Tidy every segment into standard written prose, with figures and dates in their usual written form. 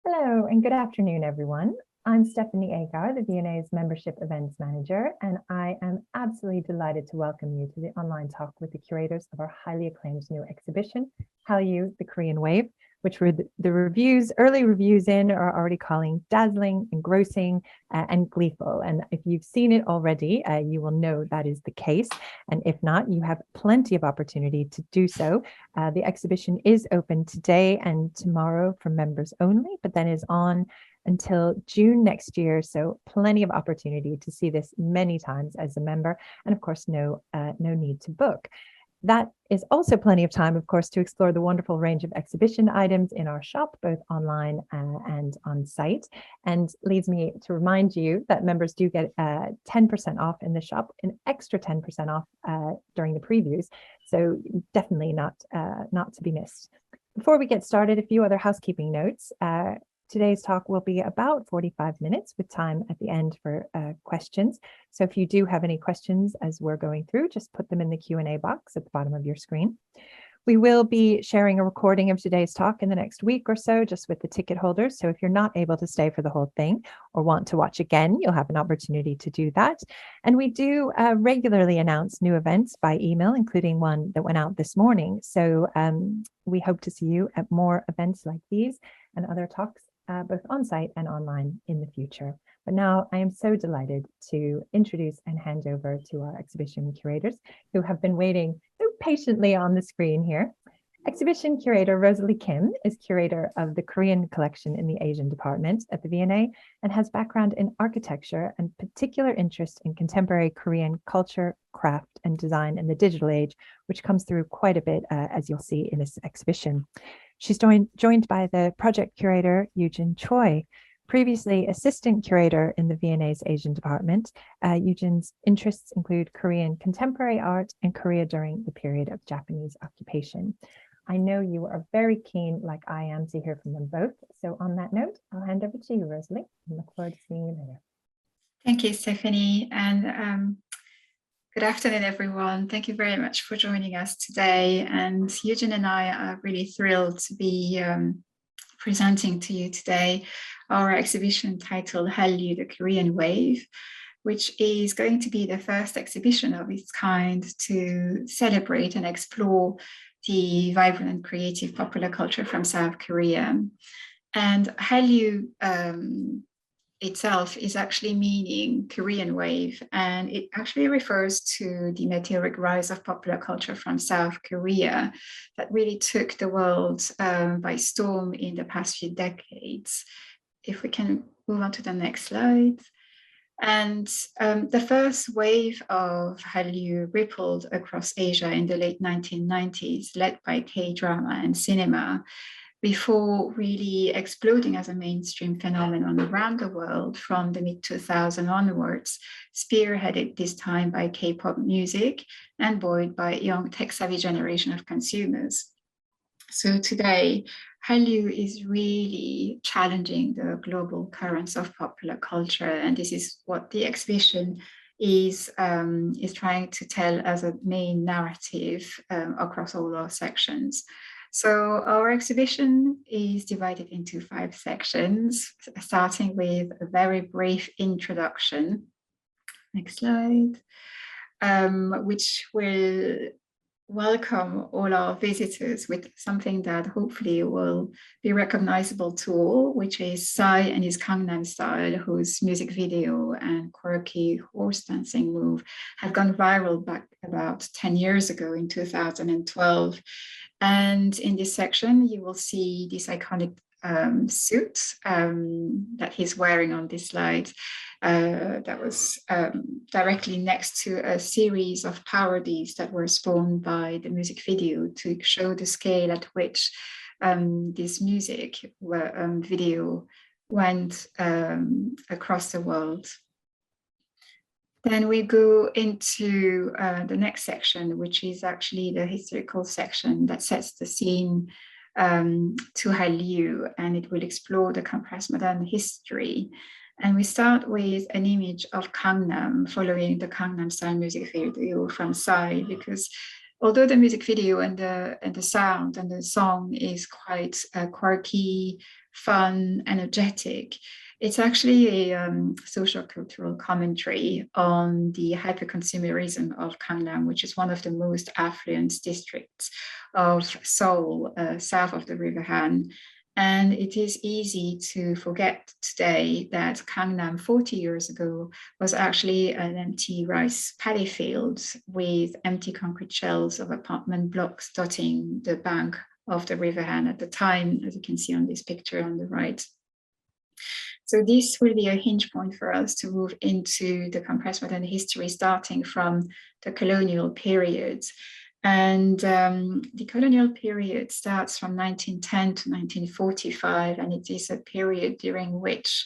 Hello and good afternoon, everyone. I'm Stephanie Agar, the V&A's Membership Events Manager, and I am absolutely delighted to welcome you to the online talk with the curators of our highly acclaimed new exhibition, Hallyu, the Korean Wave, which the early reviews are already calling dazzling, engrossing, and gleeful. And if you've seen it already, you will know that is the case. And if not, you have plenty of opportunity to do so. The exhibition is open today and tomorrow for members only, but then is on until June next year. So plenty of opportunity to see this many times as a member. And of course, no need to book. That is also plenty of time, of course, to explore the wonderful range of exhibition items in our shop, both online and on site. And leads me to remind you that members do get 10% off in the shop, an extra 10% off during the previews. So definitely not to be missed. Before we get started, a few other housekeeping notes. Today's talk will be about 45 minutes with time at the end for questions. So if you do have any questions as we're going through, just put them in the Q&A box at the bottom of your screen. We will be sharing a recording of today's talk in the next week or so, just with the ticket holders. So if you're not able to stay for the whole thing or want to watch again, you'll have an opportunity to do that. And we do regularly announce new events by email, including one that went out this morning. So we hope to see you at more events like these and other talks, both on-site and online in the future. But now I am so delighted to introduce and hand over to our exhibition curators who have been waiting so patiently on the screen here. Exhibition curator Rosalie Kim is curator of the Korean collection in the Asian department at the V&A and has background in architecture and particular interest in contemporary Korean culture, craft, and design in the digital age, which comes through quite a bit, as you'll see in this exhibition. She's joined by the project curator, Eugene Choi, previously assistant curator in the V&A's Asian department. Eugene's interests include Korean contemporary art and Korea during the period of Japanese occupation. I know you are very keen, like I am, to hear from them both. So on that note, I'll hand over to you, Rosalie, and look forward to seeing you later. Thank you, Stephanie, and good afternoon, everyone. Thank you very much for joining us today. And Eugene and I are really thrilled to be presenting to you today our exhibition titled Hallyu, the Korean Wave, which is going to be the first exhibition of its kind to celebrate and explore the vibrant and creative popular culture from South Korea. And Hallyu itself is actually meaning Korean wave, and it actually refers to the meteoric rise of popular culture from South Korea that really took the world by storm in the past few decades. If we can move on to the next slide. And the first wave of Hallyu rippled across Asia in the late 1990s, led by K-drama and cinema, before really exploding as a mainstream phenomenon around the world from the mid-2000s onwards, spearheaded this time by K-pop music and buoyed by a young tech-savvy generation of consumers. So today, Hallyu is really challenging the global currents of popular culture, and this is what the exhibition is trying to tell as a main narrative across all our sections. So our exhibition is divided into 5 sections, starting with a very brief introduction. Next slide, which will welcome all our visitors with something that hopefully will be recognizable to all, which is Psy and his Gangnam Style, whose music video and quirky horse dancing move have gone viral back about 10 years ago in 2012. And in this section, you will see this iconic suit that he's wearing on this slide that was directly next to a series of parodies that were spawned by the music video to show the scale at which this music video went across the world. Then we go into the next section, which is actually the historical section that sets the scene to Hallyu, and it will explore the compressed modern history. And we start with an image of Gangnam following the Gangnam Style music video from Psy, because although the music video and the sound and the song is quite quirky, fun, energetic, it's actually a social cultural commentary on the hyperconsumerism of Gangnam, which is one of the most affluent districts of Seoul, south of the River Han. And it is easy to forget today that Gangnam 40 years ago was actually an empty rice paddy field with empty concrete shells of apartment blocks dotting the bank of the River Han at the time, as you can see on this picture on the right. So this will be a hinge point for us to move into the compressed modern history, starting from the colonial period. And the colonial period starts from 1910 to 1945, and it is a period during which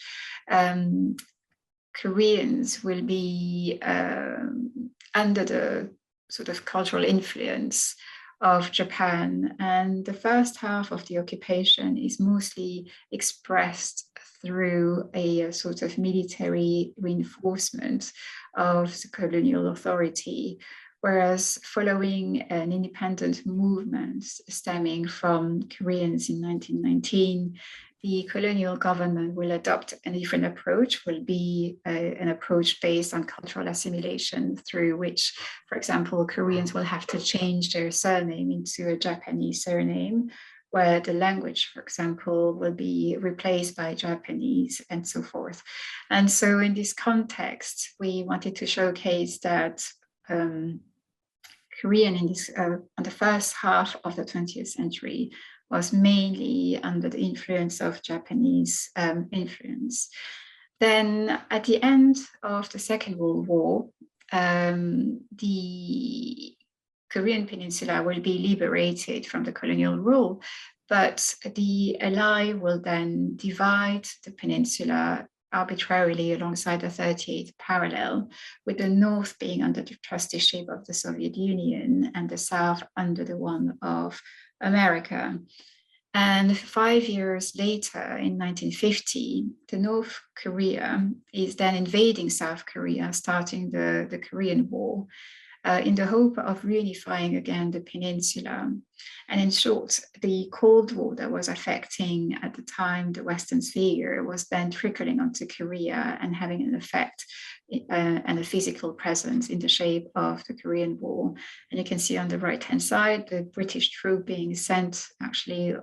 Koreans will be under the sort of cultural influence of Japan. And the first half of the occupation is mostly expressed through a sort of military reinforcement of the colonial authority. Whereas following an independent movement stemming from Koreans in 1919, the colonial government will adopt a different approach, will be an approach based on cultural assimilation, through which, for example, Koreans will have to change their surname into a Japanese surname, where the language, for example, will be replaced by Japanese and so forth. And so in this context, we wanted to showcase that Korean in this, on the first half of the 20th century was mainly under the influence of Japanese influence. Then at the end of the Second World War, the Korean peninsula will be liberated from the colonial rule, but the Allies will then divide the peninsula arbitrarily alongside the 38th parallel, with the north being under the trusteeship of the Soviet Union and the south under the one of America. And 5 years later, in 1950, the North Korea is then invading South Korea, starting the Korean War, in the hope of reunifying again the peninsula. And in short, the Cold War that was affecting at the time the Western sphere was then trickling onto Korea and having an effect and a physical presence in the shape of the Korean War. And you can see on the right-hand side, the British troop being sent actually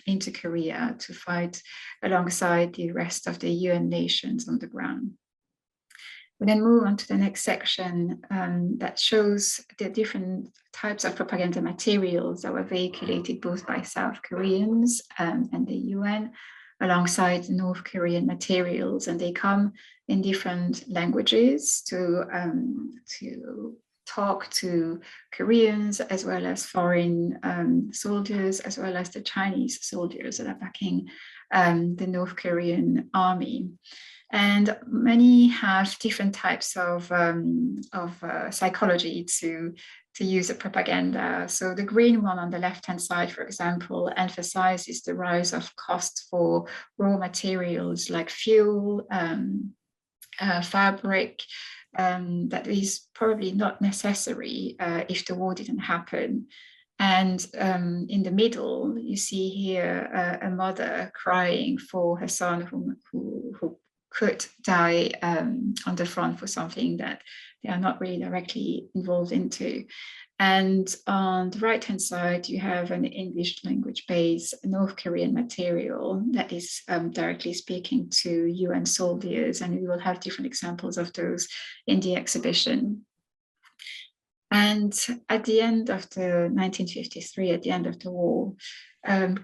into Korea to fight alongside the rest of the UN nations on the ground. We then move on to the next section that shows the different types of propaganda materials that were vehiculated both by South Koreans and the UN alongside the North Korean materials, and they come in different languages to talk to Koreans as well as foreign soldiers, as well as the Chinese soldiers that are backing the North Korean army. And many have different types of psychology to use the propaganda. So the green one on the left-hand side, for example, emphasizes the rise of cost for raw materials like fuel, fabric, that is probably not necessary if the war didn't happen. And in the middle, you see here a mother crying for her son who could die on the front for something that they are not really directly involved into. And on the right-hand side, you have an English language-based North Korean material that is directly speaking to UN soldiers, and we will have different examples of those in the exhibition. And at the end of the 1953, at the end of the war,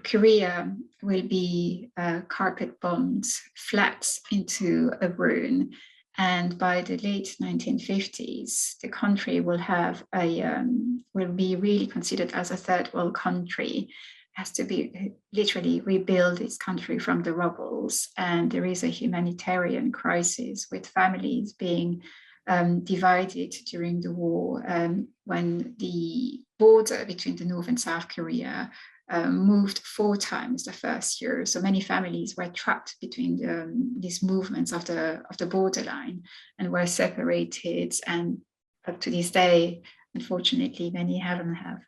Korea will be carpet bombed flat into a ruin. And by the late 1950s, the country will have will be really considered as a third world country. It has to be literally rebuild its country from the rubbles. And there is a humanitarian crisis with families being divided during the war when the border between the North and South Korea moved 4 times the first year. So many families were trapped between these movements of the borderline and were separated. And up to this day, unfortunately, many haven't have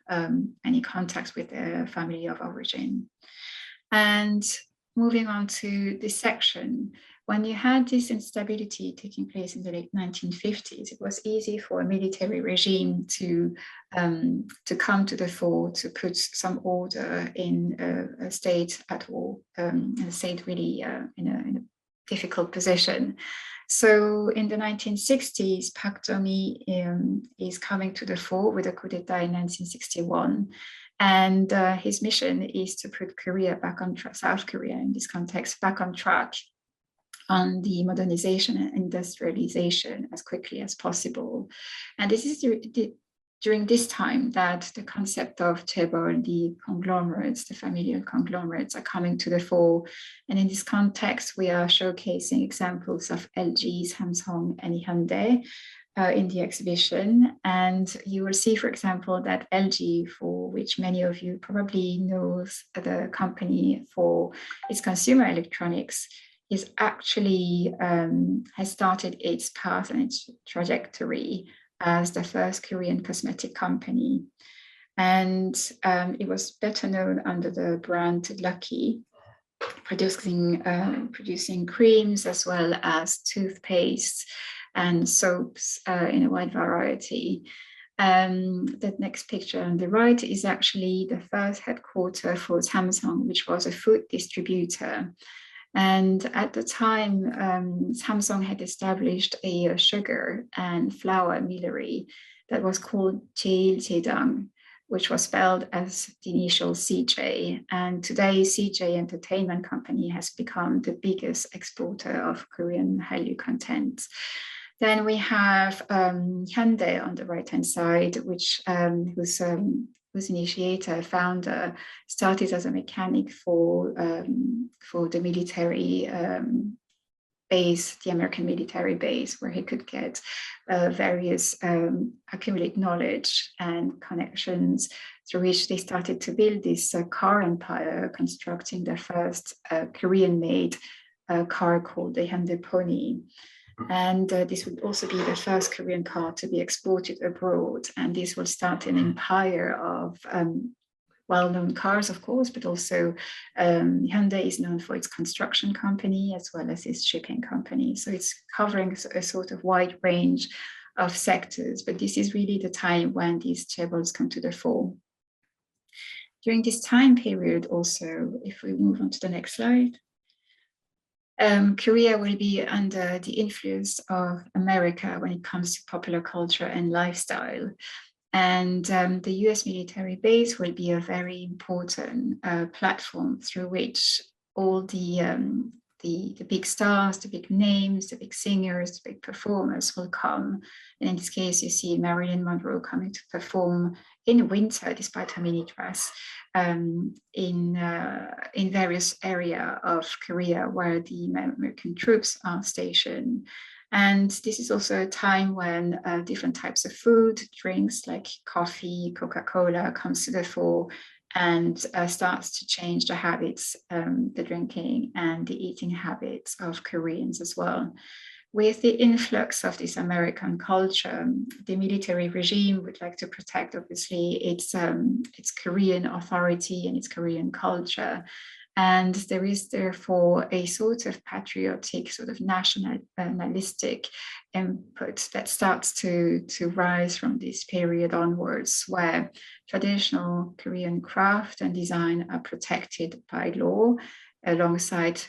any contacts with their family of origin. And moving on to this section, when you had this instability taking place in the late 1950s, it was easy for a military regime to come to the fore, to put some order in a state at war, a state really in a difficult position. So in the 1960s, Park Chung-hee is coming to the fore with a coup d'etat in 1961. And his mission is to put Korea back on track, South Korea in this context, back on track on the modernization and industrialization as quickly as possible. And this is during this time that the concept of chaebol, the conglomerates, the familial conglomerates, are coming to the fore. And in this context, we are showcasing examples of LG, Samsung, and Hyundai in the exhibition. And you will see, for example, that LG, for which many of you probably knows the company for its consumer electronics, is actually has started its path and its trajectory as the first Korean cosmetic company. And it was better known under the brand Lucky, producing creams as well as toothpaste and soaps in a wide variety. The next picture on the right is actually the first headquarters for Samsung, which was a food distributor. And at the time, Samsung had established a sugar and flour millery that was called Jeiljedang, which was spelled as the initial CJ. And today, CJ Entertainment Company has become the biggest exporter of Korean Hallyu content. Then we have Hyundai on the right-hand side, which whose initiator, founder, started as a mechanic for the military base, the American military base, where he could get various accumulate knowledge and connections, through which they started to build this car empire, constructing the first Korean-made car called the Hyundai Pony. And this would also be the first Korean car to be exported abroad. And this will start an empire of well-known cars, of course, but also Hyundai is known for its construction company as well as its shipping company. So it's covering a sort of wide range of sectors, but this is really the time when these chaebols come to the fore. During this time period also, if we move on to the next slide, Korea will be under the influence of America when it comes to popular culture and lifestyle. And the US military base will be a very important platform through which all the big stars, the big names, the big singers, the big performers will come. And in this case, you see Marilyn Monroe coming to perform in winter, despite her mini dress, in various areas of Korea where the American troops are stationed. And this is also a time when different types of food, drinks like coffee, Coca-Cola comes to the fore and starts to change the habits, the drinking and the eating habits of Koreans as well. With the influx of this American culture, the military regime would like to protect, obviously, its Korean authority and its Korean culture. And there is therefore a sort of patriotic, sort of nationalistic input that starts to rise from this period onwards, where traditional Korean craft and design are protected by law, alongside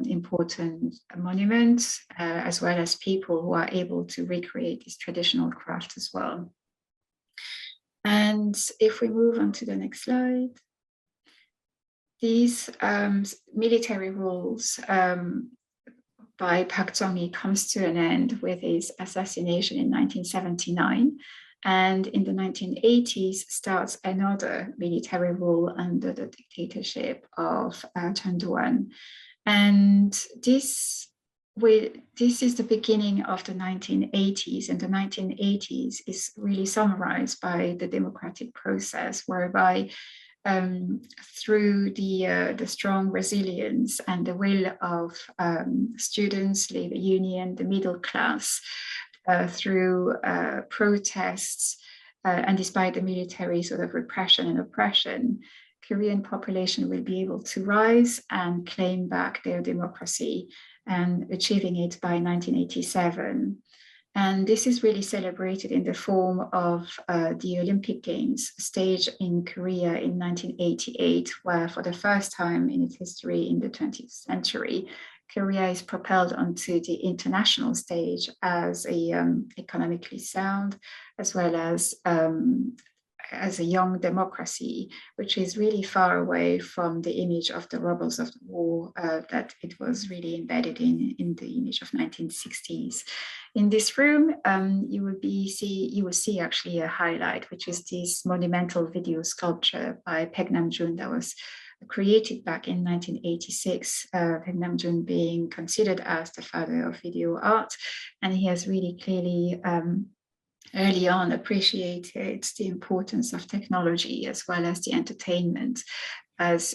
important monuments, as well as people who are able to recreate this traditional craft as well. And if we move on to the next slide, these military rules by Park Chung-hee comes to an end with his assassination in 1979. And in the 1980s starts another military rule under the dictatorship of Chun Doo-hwan. And this is the beginning of the 1980s, and the 1980s is really summarized by the democratic process, whereby through the strong resilience and the will of students, labor union, the middle class, through protests and despite the military sort of repression and oppression, Korean population will be able to rise and claim back their democracy, and achieving it by 1987. And this is really celebrated in the form of the Olympic Games staged in Korea in 1988, where for the first time in its history in the 20th century, Korea is propelled onto the international stage as a economically sound, as well as a young democracy, which is really far away from the image of the rebels of the war that it was really embedded in the image of 1960s. In this room, you will see actually a highlight, which is this monumental video sculpture by Baek Nam-jun that was created back in 1986, Baek Nam-jun being considered as the father of video art, and he has really clearly early on appreciated the importance of technology as well as the entertainment, as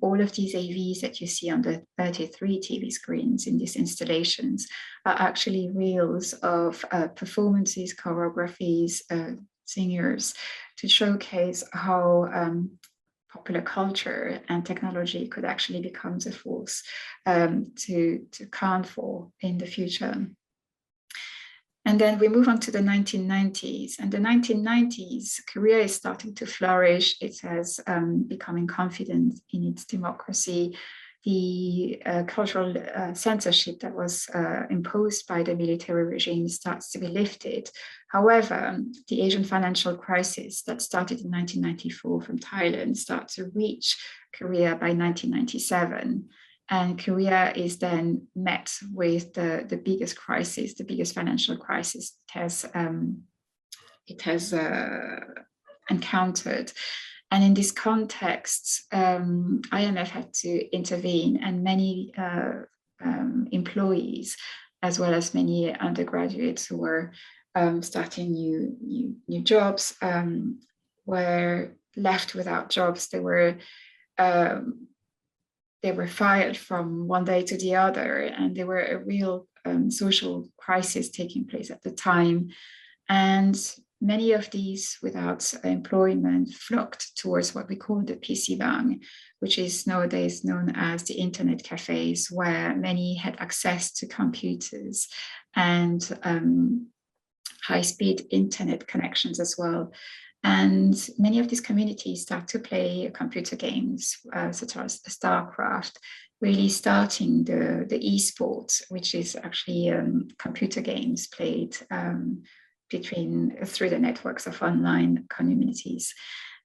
all of these AVs that you see on the 33 TV screens in these installations are actually reels of performances, choreographies, singers, to showcase how popular culture and technology could actually become a force to count for in the future. And then we move on to the 1990s. And the 1990s, Korea is starting to flourish. It has becoming confident in its democracy. The cultural censorship that was imposed by the military regime starts to be lifted. However, the Asian financial crisis that started in 1994 from Thailand starts to reach Korea by 1997. And Korea is then met with the biggest crisis, the biggest financial crisis it has encountered. And in this context, IMF had to intervene, and many employees, as well as many undergraduates who were starting new jobs, were left without jobs. They were fired from one day to the other, and there were a real social crisis taking place at the time. And many of these without employment flocked towards what we call the PC bang, which is nowadays known as the internet cafes, where many had access to computers and high-speed internet connections as well. And many of these communities start to play computer games, such as StarCraft, really starting the esports, which is actually computer games played through the networks of online communities.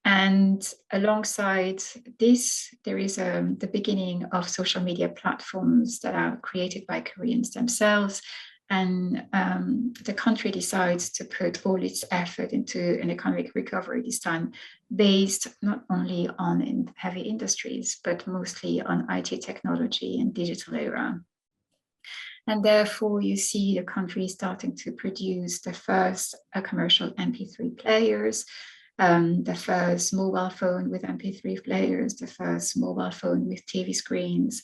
And alongside this, there is the beginning of social media platforms that are created by Koreans themselves. And the country decides to put all its effort into an economic recovery, this time based not only on heavy industries, but mostly on IT technology and digital era. And therefore, you see the country starting to produce the first commercial MP3 players, the first mobile phone with MP3 players, the first mobile phone with TV screens,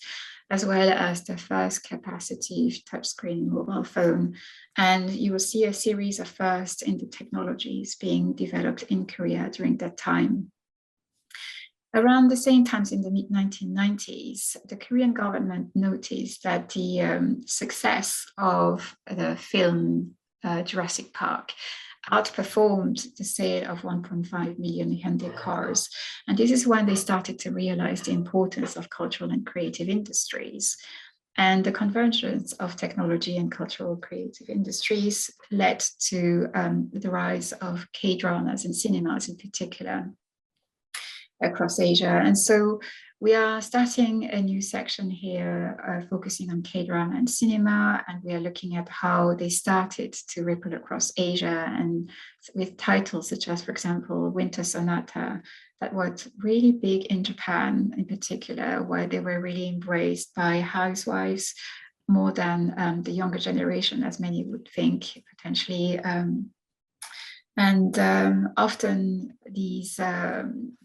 as well as the first capacitive touchscreen mobile phone. And you will see a series of firsts in the technologies being developed in Korea during that time. Around the same times in the mid-1990s, the Korean government noticed that the success of the film Jurassic Park outperformed the sale of 1.5 million Hyundai cars. And this is when they started to realize the importance of cultural and creative industries. And the convergence of technology and cultural creative industries led to the rise of K-dramas and cinemas in particular across Asia. And so we are starting a new section here focusing on K-drama and cinema, and we are looking at how they started to ripple across Asia, and with titles such as, for example, Winter Sonata, that was really big in Japan in particular, where they were really embraced by housewives more than the younger generation, as many would think potentially. And often these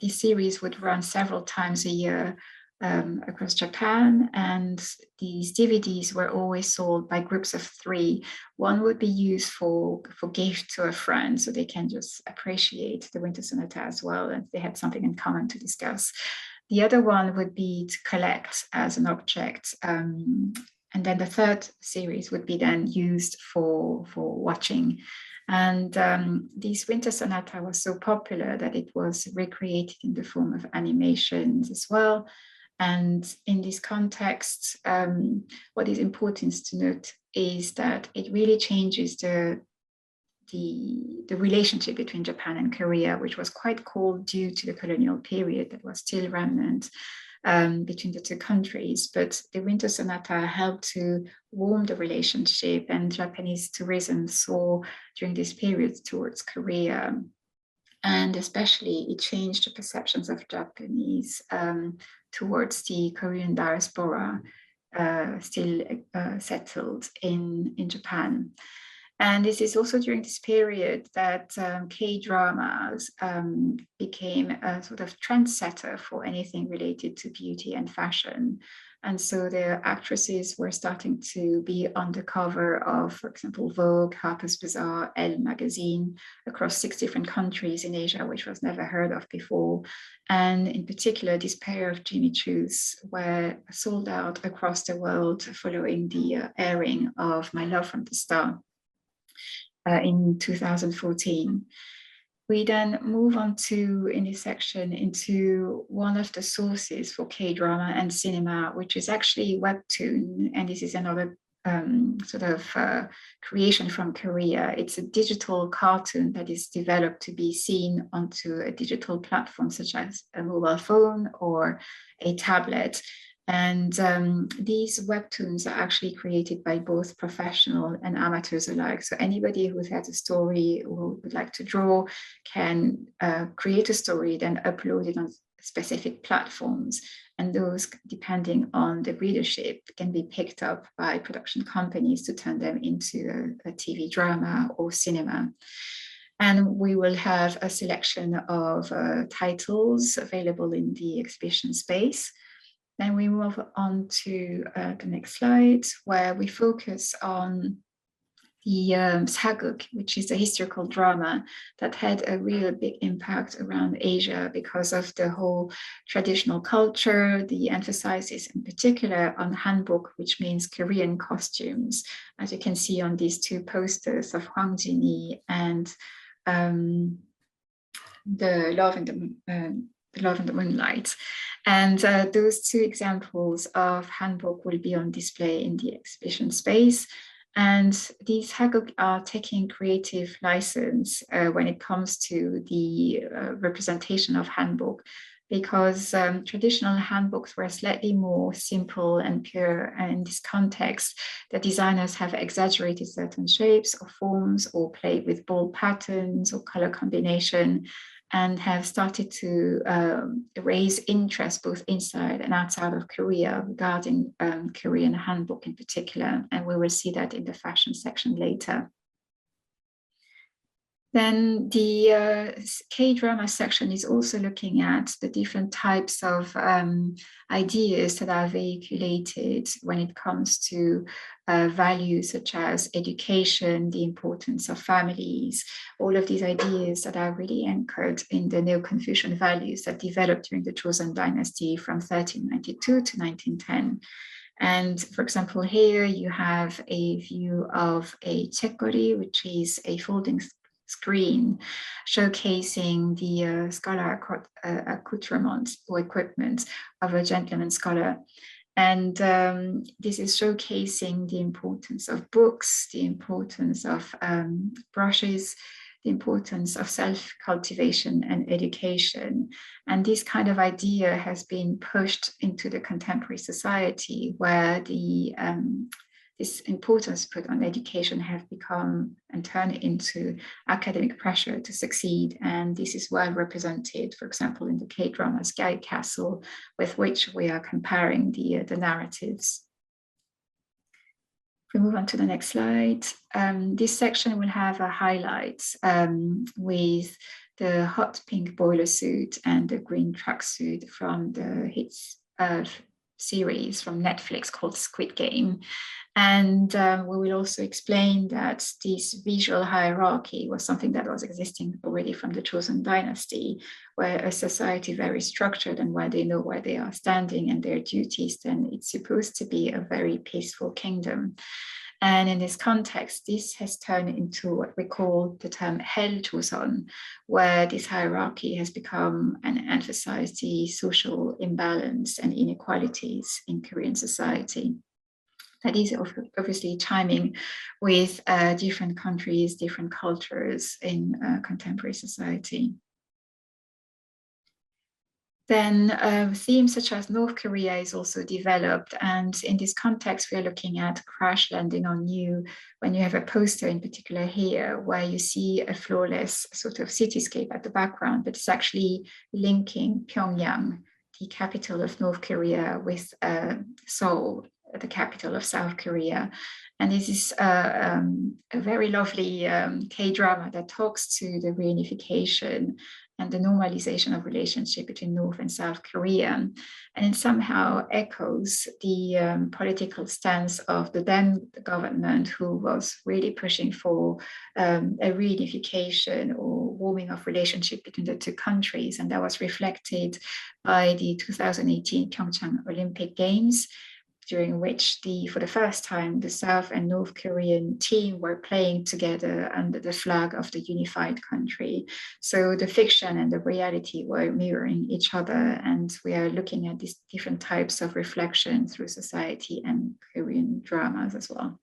series would run several times a year across Japan, and these DVDs were always sold by groups of 3. One would be used for gift to a friend, so they can just appreciate the Winter Sonata as well, and they had something in common to discuss. The other one would be to collect as an object, and then the third series would be then used for watching. And this Winter Sonata was so popular that it was recreated in the form of animations as well. And in this context, what is important to note is that it really changes the relationship between Japan and Korea, which was quite cold due to the colonial period that was still remnant between the two countries. But the Winter Sonata helped to warm the relationship, and Japanese tourism saw during this period towards Korea. And especially it changed the perceptions of Japanese towards the Korean diaspora still settled in Japan. And this is also during this period that K-dramas became a sort of trendsetter for anything related to beauty and fashion. And so the actresses were starting to be on the cover of, for example, Vogue, Harper's Bazaar, Elle magazine across 6 different countries in Asia, which was never heard of before. And in particular, this pair of Jimmy Choos were sold out across the world following the airing of My Love from the Star in 2014. We then move on to, in this section, into one of the sources for K-drama and cinema, which is actually Webtoon. And this is another creation from Korea. It's a digital cartoon that is developed to be seen onto a digital platform, such as a mobile phone or a tablet. And these webtoons are actually created by both professional and amateurs alike. So anybody who has a story or would like to draw can create a story, then upload it on specific platforms. And those, depending on the readership, can be picked up by production companies to turn them into a TV drama or cinema. And we will have a selection of titles available in the exhibition space. Then we move on to the next slide, where we focus on the Saguk, which is a historical drama that had a real big impact around Asia because of the whole traditional culture, the emphasis in particular on hanbok, which means Korean costumes, as you can see on these 2 posters of Hwang Jin-hee and the Love in the Moonlight. And those 2 examples of hanbok will be on display in the exhibition space. And these haguk are taking creative license when it comes to the representation of hanbok, because traditional handbooks were slightly more simple and pure. And in this context, the designers have exaggerated certain shapes or forms or played with bold patterns or color combination, and have started to raise interest both inside and outside of Korea regarding Korean hanbok in particular. And we will see that in the fashion section later. Then the K-drama section is also looking at the different types of ideas that are vehiculated when it comes to values such as education, the importance of families, all of these ideas that are really anchored in the Neo-Confucian values that developed during the Joseon dynasty from 1392 to 1910. And for example, here you have a view of a chekkori, which is a folding screen showcasing the scholar accoutrements or equipment of a gentleman scholar. And this is showcasing the importance of books, the importance of brushes, the importance of self-cultivation and education. And this kind of idea has been pushed into the contemporary society, where the this importance put on education have become and turned into academic pressure to succeed. And this is well represented, for example, in the K-drama Sky Castle, with which we are comparing the narratives. If we move on to the next slide, this section will have a highlight with the hot pink boiler suit and the green tracksuit from the hit series from Netflix called Squid Game. And we will also explain that this visual hierarchy was something that was existing already from the Chosun dynasty, where a society very structured and where they know where they are standing and their duties, then it's supposed to be a very peaceful kingdom. And in this context, this has turned into what we call the term Hell-Chosun, where this hierarchy has become and emphasized the social imbalance and inequalities in Korean society. That is obviously chiming with different countries, different cultures in contemporary society. Then themes such as North Korea is also developed. And in this context, we are looking at Crash Landing on You, when you have a poster in particular here, where you see a flawless sort of cityscape at the background, but it's actually linking Pyongyang, the capital of North Korea, with Seoul, the capital of South Korea. And this is a very lovely K-drama that talks to the reunification and the normalization of relationship between North and South Korea. And it somehow echoes the political stance of the then government, who was really pushing for a reunification or warming of relationship between the two countries. And that was reflected by the 2018 Pyeongchang Olympic Games, during which for the first time, the South and North Korean team were playing together under the flag of the unified country. So the fiction and the reality were mirroring each other, and we are looking at these different types of reflection through society and Korean dramas as well.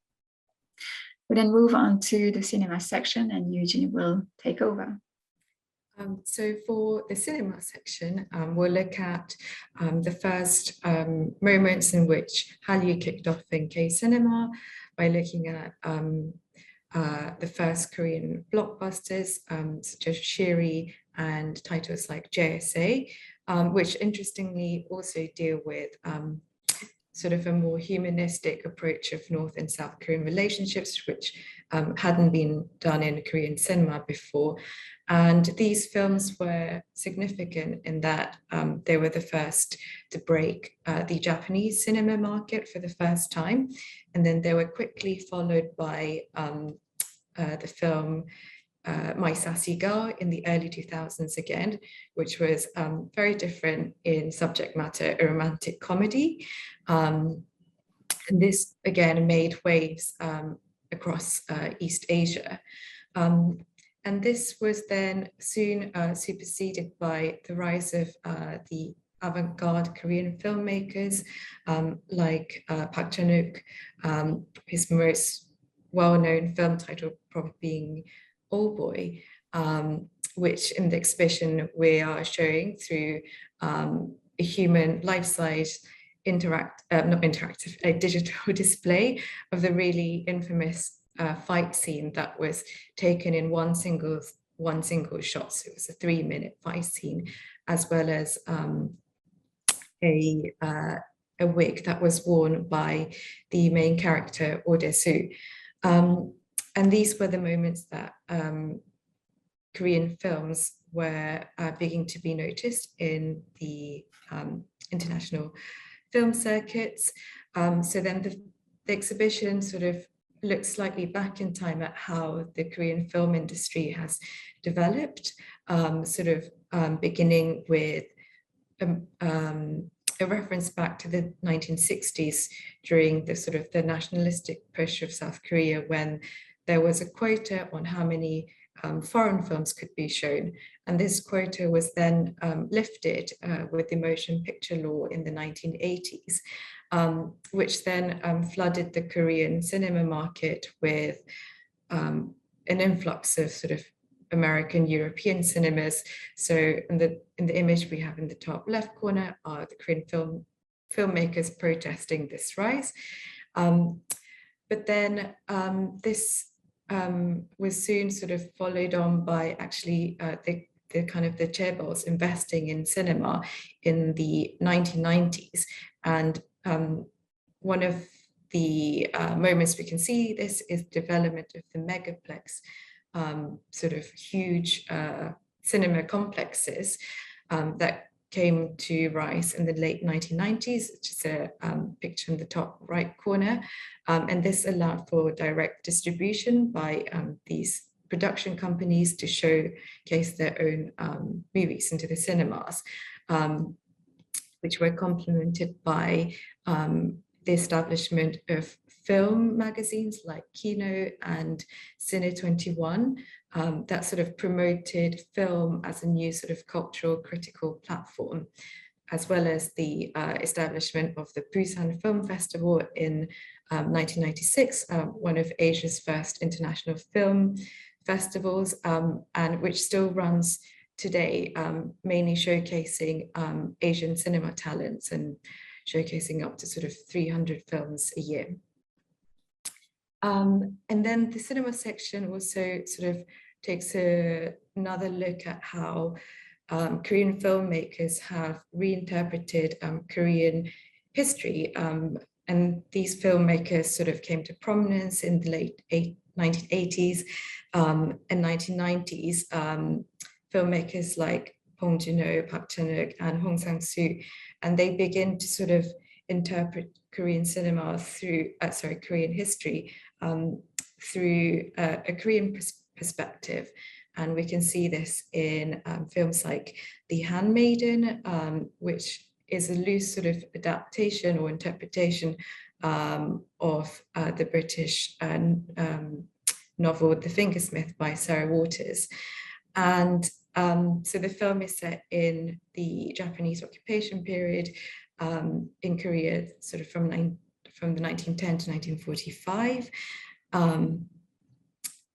We then move on to the cinema section, and Eugene will take over. So for the cinema section, we'll look at the first moments in which Hallyu kicked off in K-cinema by looking at the first Korean blockbusters, such as Shiri and titles like JSA, which interestingly also deal with sort of a more humanistic approach of North and South Korean relationships, which hadn't been done in Korean cinema before. And these films were significant in that they were the first to break the Japanese cinema market for the first time. And then they were quickly followed by the film My Sassy Girl in the early 2000s again, which was very different in subject matter, a romantic comedy. And this again made waves across East Asia. And this was then soon superseded by the rise of the avant-garde Korean filmmakers like Park Chan-wook, his most well-known film title probably being Old Boy, which in the exhibition we are showing through a human life-size a digital display of the really infamous fight scene that was taken in one single shot. So it was a 3-minute fight scene, as well as a wig that was worn by the main character, Oh Dae-soo. And these were the moments that Korean films were beginning to be noticed in the international film circuits. So then the exhibition sort of looks slightly back in time at how the Korean film industry has developed, beginning with a reference back to the 1960s during the nationalistic push of South Korea, when there was a quota on how many foreign films could be shown. And this quota was then lifted with the motion picture law in the 1980s, which then flooded the Korean cinema market with an influx of sort of American European cinemas. So in the image we have in the top left corner are the Korean filmmakers protesting this rise. But then this was soon sort of followed on by actually the kind of the chaebols investing in cinema in the 1990s. And one of the moments we can see this is development of the megaplex, sort of huge cinema complexes that came to rise in the late 1990s, which is a picture in the top right corner. And this allowed for direct distribution by these production companies to showcase their own movies into the cinemas, which were complemented by the establishment of film magazines like Kino and Cine 21 that sort of promoted film as a new sort of cultural critical platform, as well as the establishment of the Busan Film Festival in 1996, one of Asia's first international film festivals, and which still runs today, mainly showcasing Asian cinema talents and showcasing up to sort of 300 films a year. And then the cinema section also sort of takes another look at how Korean filmmakers have reinterpreted Korean history. And these filmmakers sort of came to prominence in the late 1980s and 1990s. Filmmakers like Bong Joon-ho, Park Chan-wook, and Hong Sang-soo, and they begin to sort of interpret Korean cinema through, Korean history through a Korean perspective. And we can see this in films like The Handmaiden, which is a loose sort of adaptation or interpretation of the British novel The Fingersmith by Sarah Waters. And so the film is set in the Japanese occupation period in Korea, sort of from the 1910 to 1945.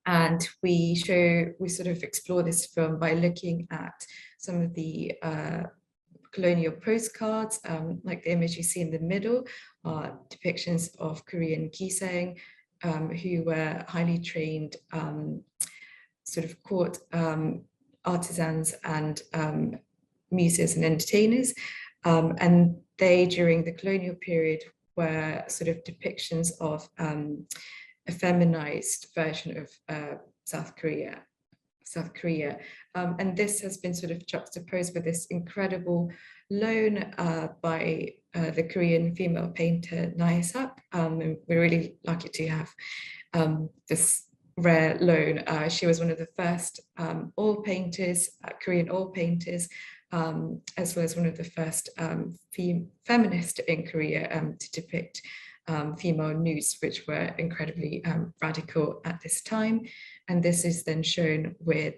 And we sort of explore this film by looking at some of the colonial postcards, like the image you see in the middle, are depictions of Korean gisaeng, who were highly trained sort of court artisans and muses and entertainers. And they, during the colonial period, were sort of depictions of a feminized version of South Korea. And this has been sort of juxtaposed with this incredible loan by the Korean female painter Nae-sak. And we're really lucky to have this rare loan. She was one of the first oil painters, Korean oil painters, as well as one of the first feminists in Korea to depict female nudes, which were incredibly radical at this time. And this is then shown with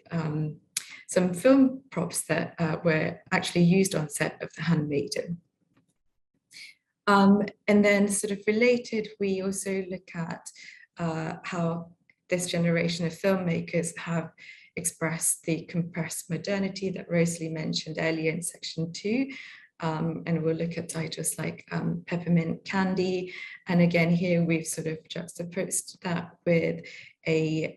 some film props that were actually used on set of The Handmaiden. And then sort of related, we also look at how this generation of filmmakers have expressed the compressed modernity that Rosalie mentioned earlier in section 2. And we'll look at titles like Peppermint Candy. And again, here we've sort of juxtaposed that with a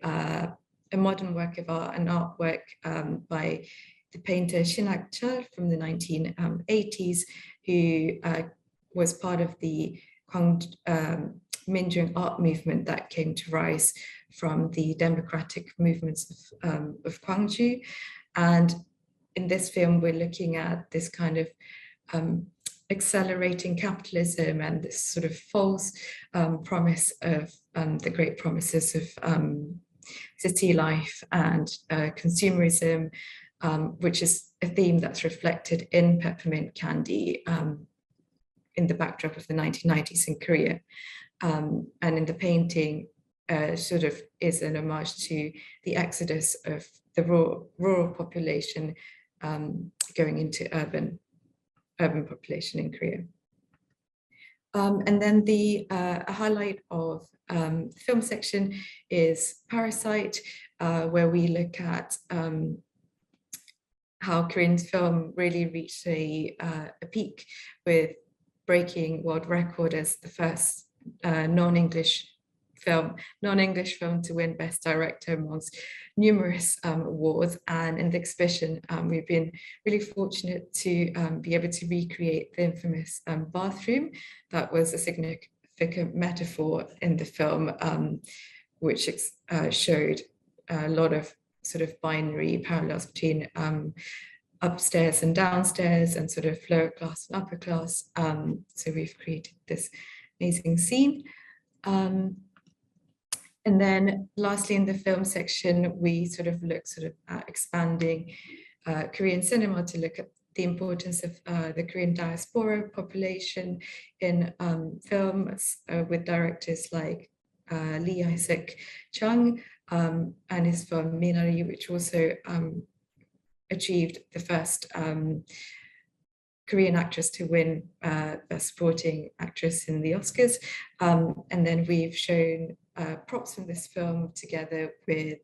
modern work of art, an artwork by the painter Shin Ak-chul from the 1980s, who was part of the Minjung art movement that came to rise from the democratic movements of Gwangju. And in this film, we're looking at this kind of accelerating capitalism and this sort of false promise of the great promises of city life and consumerism, which is a theme that's reflected in Peppermint Candy in the backdrop of the 1990s in Korea. And in the painting sort of is an homage to the exodus of the rural population going into urban population in Korea. And then the highlight of the film section is Parasite, where we look at how Korean film really reached a peak with breaking world record as the first non-English film to win Best Director amongst numerous awards. And in the exhibition, we've been really fortunate to be able to recreate the infamous bathroom that was a significant metaphor in the film, which showed a lot of sort of binary parallels between upstairs and downstairs and sort of lower class and upper class. So we've created this amazing scene. And then lastly, in the film section, we sort of look at expanding Korean cinema to look at the importance of the Korean diaspora population in films with directors like Lee Isaac Chung and his film Minari, which also achieved the first Korean actress to win Best Supporting Actress in the Oscars. And then we've shown props from this film together with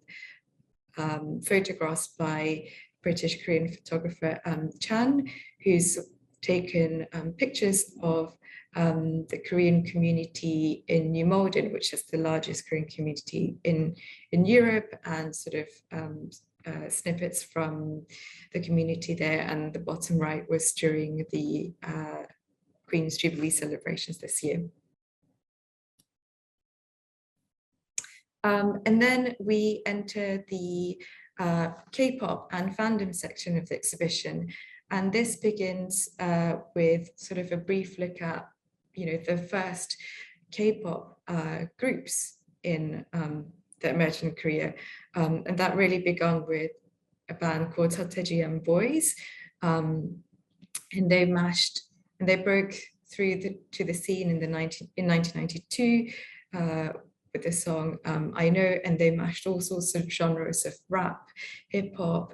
photographs by British Korean photographer Chan, who's taken pictures of the Korean community in New Malden, which is the largest Korean community in Europe, and sort of snippets from the community there. And the bottom right was during the Queen's Jubilee celebrations this year. And then we enter the K-pop and fandom section of the exhibition. And this begins with sort of a brief look at, the first K-pop groups in that emerged in Korea. And that really began with a band called Sateji Boys. And they broke through to the scene in 1992 with the song I Know, and they mashed all sorts of genres of rap, hip hop,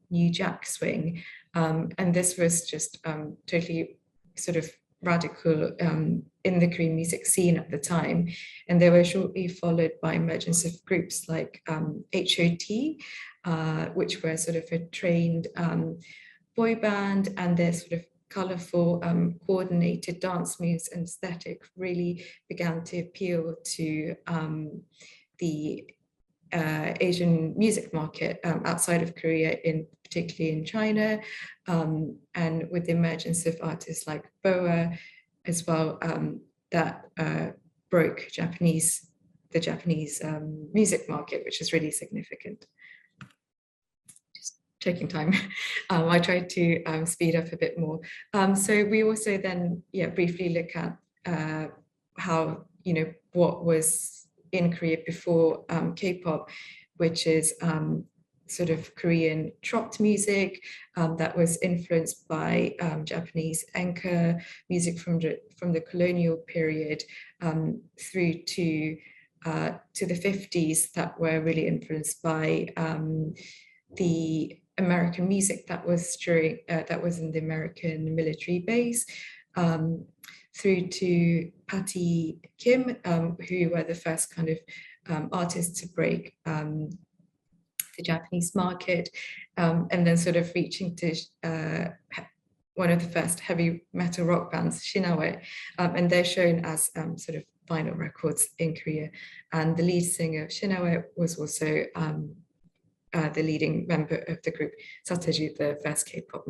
new jack swing. And this was just totally sort of radical in the Korean music scene at the time. And they were shortly followed by emergence of groups like HOT, which were sort of a trained boy band, and their sort of colorful, coordinated dance moves and aesthetic really began to appeal to the Asian music market outside of Korea, particularly in China, and with the emergence of artists like Boa as well, that broke the Japanese music market, which is really significant. Taking time. I tried to speed up a bit more. So we also then, briefly look at how, what was in Korea before K-pop, which is sort of Korean tropped music that was influenced by Japanese enka music from the colonial period through to the 50s, that were really influenced by the American music that was in the American military base, through to Patty Kim, who were the first kind of artists to break the Japanese market, and then sort of reaching to one of the first heavy metal rock bands, Shinawe, and they're shown as sort of vinyl records in Korea. And the lead singer of Shinawe was also the leading member of the group, Sateji, the first K-pop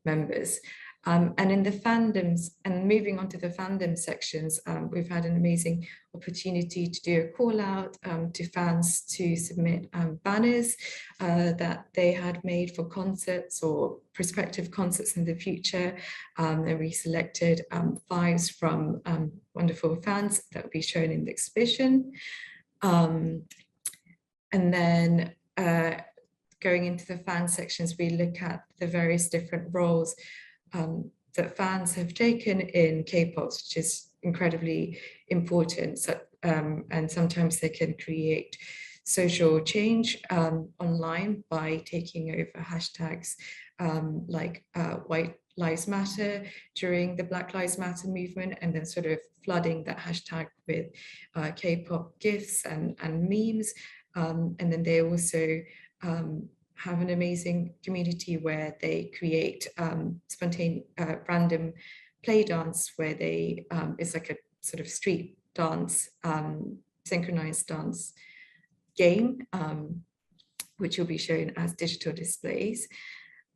members. And in the fandoms, and moving on to the fandom sections, we've had an amazing opportunity to do a call out to fans to submit banners that they had made for concerts or prospective concerts in the future. And we selected 5 from wonderful fans that will be shown in the exhibition. And then going into the fan sections, we look at the various different roles that fans have taken in K-pop, which is incredibly important. So, and sometimes they can create social change online by taking over hashtags like White Lives Matter during the Black Lives Matter movement, and then sort of flooding that hashtag with K-pop GIFs and memes. And then they also have an amazing community where they create spontaneous random play dance, where they it's like a sort of street dance, synchronized dance game, which will be shown as digital displays,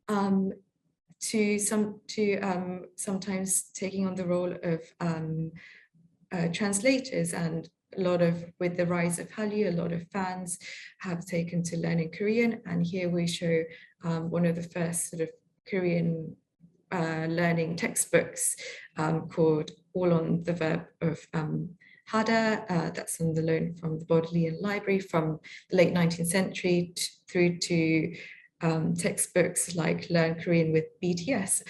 to sometimes taking on the role of translators. And with the rise of Hallyu, a lot of fans have taken to learning Korean, and here we show one of the first sort of Korean learning textbooks called All on the Verb of Hada, that's on the loan from the Bodleian Library from the late 19th century through to textbooks like Learn Korean with BTS,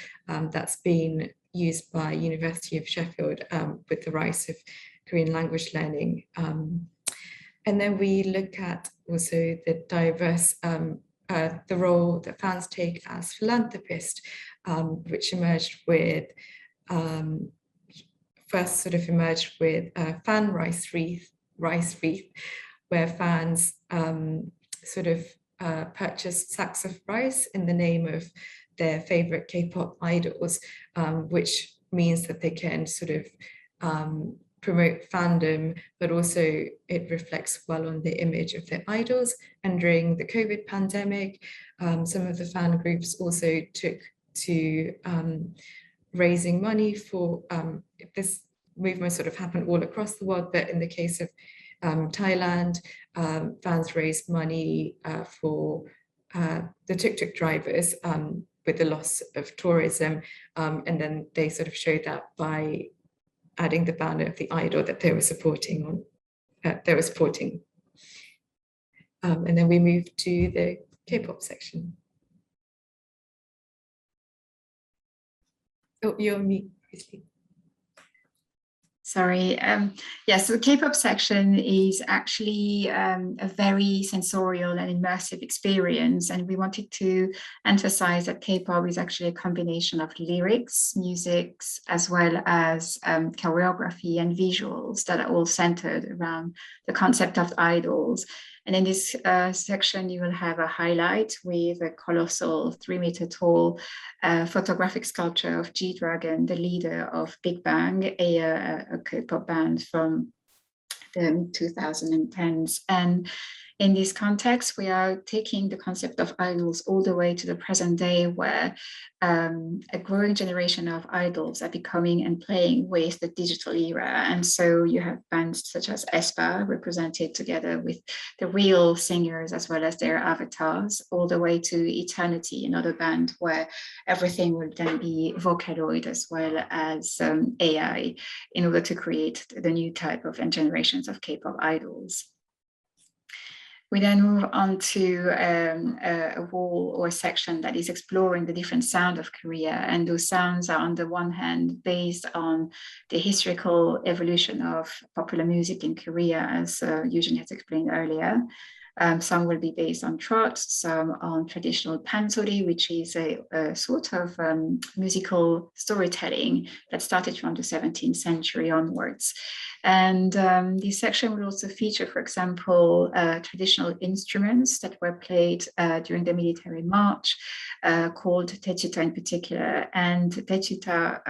that's been used by University of Sheffield with the rise of Korean language learning. And then we look at also the diverse, the role that fans take as philanthropists, which emerged with, first sort of emerged with fan rice wreath, where fans sort of purchased sacks of rice in the name of their favorite K-pop idols, which means that they can sort of promote fandom, but also it reflects well on the image of their idols. And during the COVID pandemic, some of the fan groups also took to raising money for this movement sort of happened all across the world, but in the case of Thailand, fans raised money for the tuk-tuk drivers with the loss of tourism, and then they sort of showed that by adding the banner of the idol that they were supporting and then we move to the K-pop section. Oh, you're on mute, Christy. Sorry. So the K-pop section is actually a very sensorial and immersive experience, and we wanted to emphasize that K-pop is actually a combination of lyrics, music, as well as choreography and visuals that are all centered around the concept of idols. And in this section, you will have a highlight with a colossal 3-meter tall photographic sculpture of G-Dragon, the leader of Big Bang, a K-pop band from the 2010s. And in this context, we are taking the concept of idols all the way to the present day, where a growing generation of idols are becoming and playing with the digital era. And so you have bands such as aespa represented together with the real singers as well as their avatars, all the way to Eternity, another band where everything will then be Vocaloid as well as AI in order to create the new type of and generations of K-pop idols. We then move on to a wall or a section that is exploring the different sound of Korea. And those sounds are on the one hand based on the historical evolution of popular music in Korea, as Eugene has explained earlier. Some will be based on trot, some on traditional pansori, which is a sort of musical storytelling that started from the 17th century onwards. And this section will also feature, for example, traditional instruments that were played during the military march, called Techuta in particular. And Techuta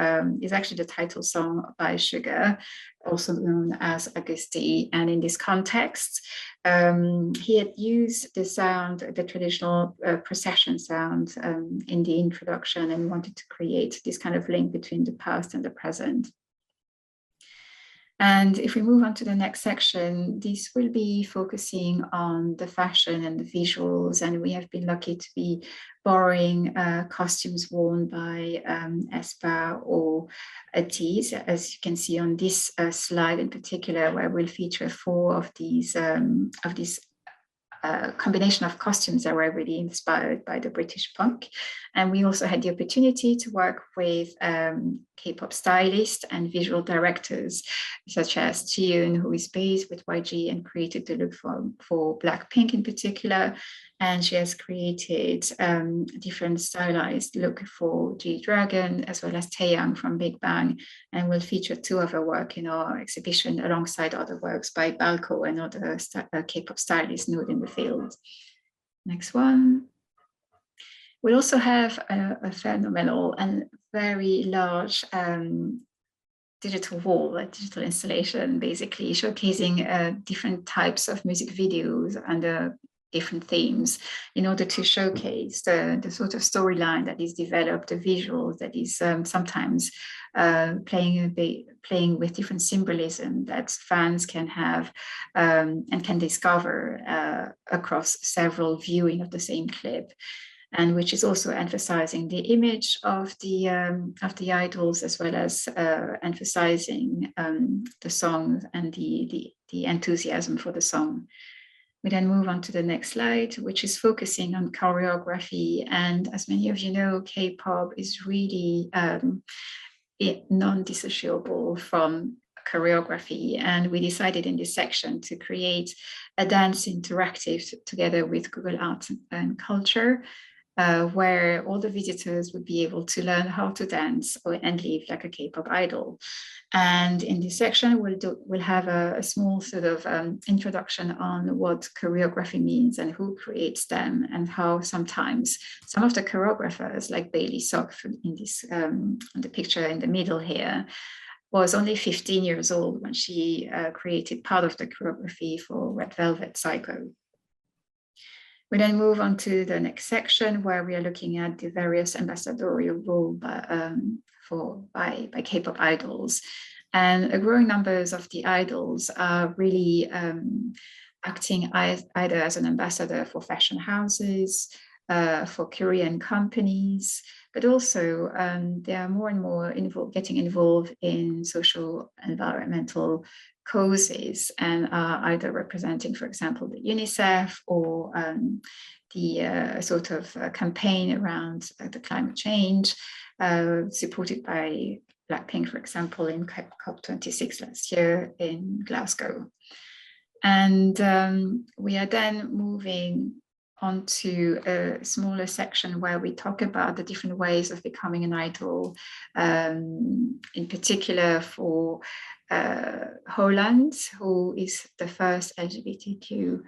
is actually the title song by Sugar, also known as Augusti. And in this context, he had used the sound, the traditional procession sound in the introduction, and wanted to create this kind of link between the past and the present. And if we move on to the next section, this will be focusing on the fashion and the visuals. And we have been lucky to be borrowing costumes worn by aespa or Ateez, as you can see on this slide in particular, where we'll feature 4 of these combination of costumes that were really inspired by the British punk. And we also had the opportunity to work with K-pop stylists and visual directors, such as Jiyoon, who is based with YG and created the look for Blackpink in particular. And she has created different stylized look for G-Dragon, as well as Taeyang from Big Bang. And we'll feature 2 of her work in our exhibition alongside other works by Balko and other K-pop stylists known in the field. Next one. We also have a phenomenal and very large digital wall, a digital installation, basically showcasing different types of music videos under different themes in order to showcase the sort of storyline that is developed, the visuals that is sometimes playing with different symbolism that fans can have and can discover across several viewing of the same clip. and which is also emphasizing the image of the idols, as well as emphasizing the song and the enthusiasm for the song. We then move on to the next slide, which is focusing on choreography. And as many of you know, K-pop is really non-dissociable from choreography. And we decided in this section to create a dance interactive together with Google Arts and Culture, where all the visitors would be able to learn how to dance and live like a K-pop idol. And in this section, we'll have a small sort of introduction on what choreography means and who creates them, and how sometimes some of the choreographers, like Bailey Sok in this the picture in the middle here, was only 15 years old when she created part of the choreography for Red Velvet Psycho. We then move on to the next section, where we are looking at the various ambassadorial role by K-pop idols. And a growing numbers of the idols are really acting either as an ambassador for fashion houses, for Korean companies, but also they are more and more getting involved in social environmental causes, and are either representing, for example, the UNICEF or the sort of campaign around the climate change, supported by Blackpink, for example, in COP26 last year in Glasgow. And we are then moving onto a smaller section where we talk about the different ways of becoming an idol, in particular for Holland, who is the first LGBTQ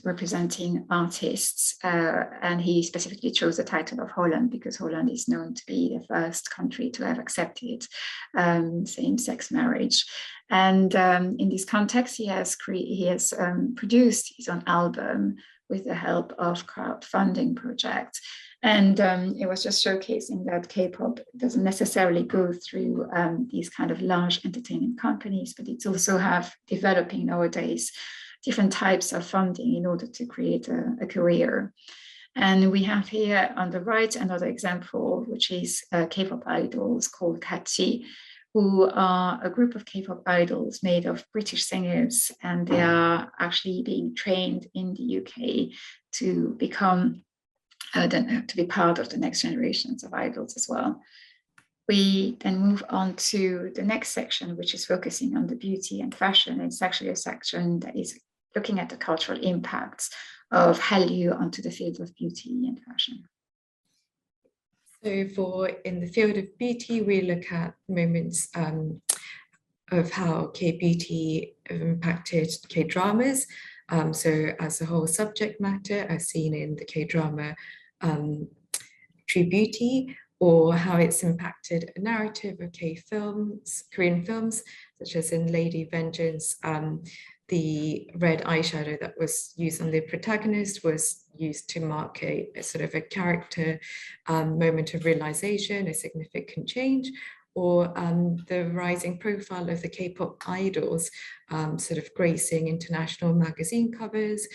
representing artists, and he specifically chose the title of Holland because Holland is known to be the first country to have accepted same-sex marriage. And in this context, he has produced his own album with the help of crowdfunding projects. And it was just showcasing that K-pop doesn't necessarily go through these kind of large entertainment companies, but it's also developing nowadays different types of funding in order to create a career. And we have here on the right another example, which is K-pop idols called Catchy, who are a group of K-pop idols made of British singers, and they are actually being trained in the UK to become to be part of the next generations of idols as well. We then move on to the next section, which is focusing on the beauty and fashion. It's actually a section that is looking at the cultural impacts of Hallyu onto the field of beauty and fashion. So in the field of beauty, we look at moments of how K-beauty have impacted K-dramas. So as a whole subject matter, as seen in the K-drama True Beauty, or how it's impacted a narrative of K-films, Korean films, such as in Lady Vengeance. The red eyeshadow that was used on the protagonist was used to mark a sort of a character moment of realization, a significant change, or the rising profile of the K-pop idols sort of gracing international magazine covers,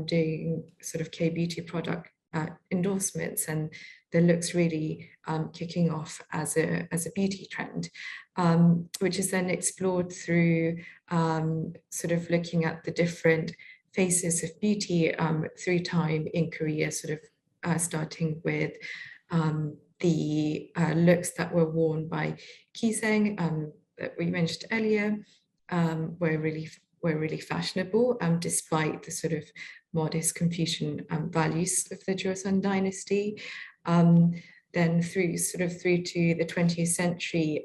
doing sort of K-beauty product endorsements, and the looks really kicking off as a beauty trend, which is then explored through sort of looking at the different faces of beauty through time in Korea, sort of starting with the looks that were worn by Kiseng that we mentioned earlier, were really fashionable, despite the sort of modest Confucian values of the Joseon dynasty. Then through to the 20th century,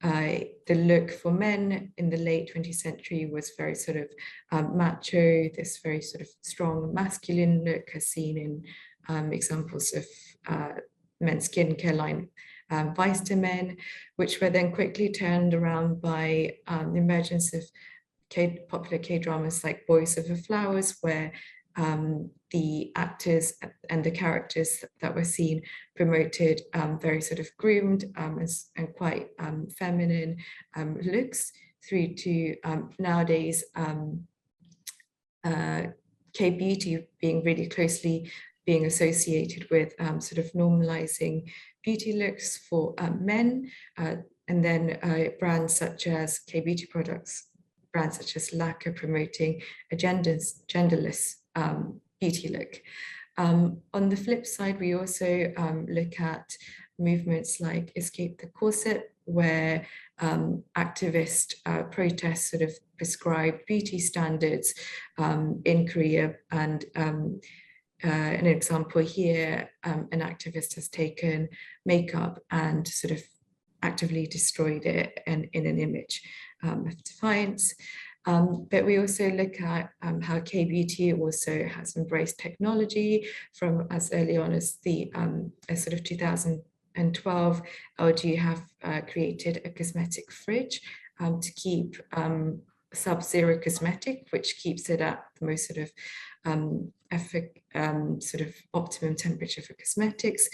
the look for men in the late 20th century was very sort of macho, this very sort of strong masculine look, as seen in examples of men's skincare line Vice to Men, which were then quickly turned around by the emergence of popular K-dramas like Boys Over Flowers, where the actors and the characters that were seen promoted very sort of groomed and quite feminine looks, through to nowadays K-beauty being really closely being associated with sort of normalizing beauty looks for men, and then brands such as K-beauty products, brands such as Lacquer promoting a genderless beauty look. On the flip side, we also look at movements like Escape the Corset, where activist protests sort of prescribe beauty standards in Korea. And an example here, an activist has taken makeup and sort of actively destroyed it in an image of defiance. But we also look at how K-beauty also has embraced technology from as early on as the sort of 2012. LG have created a cosmetic fridge to keep sub-zero cosmetic, which keeps it at the most sort of sort of optimum temperature for cosmetics,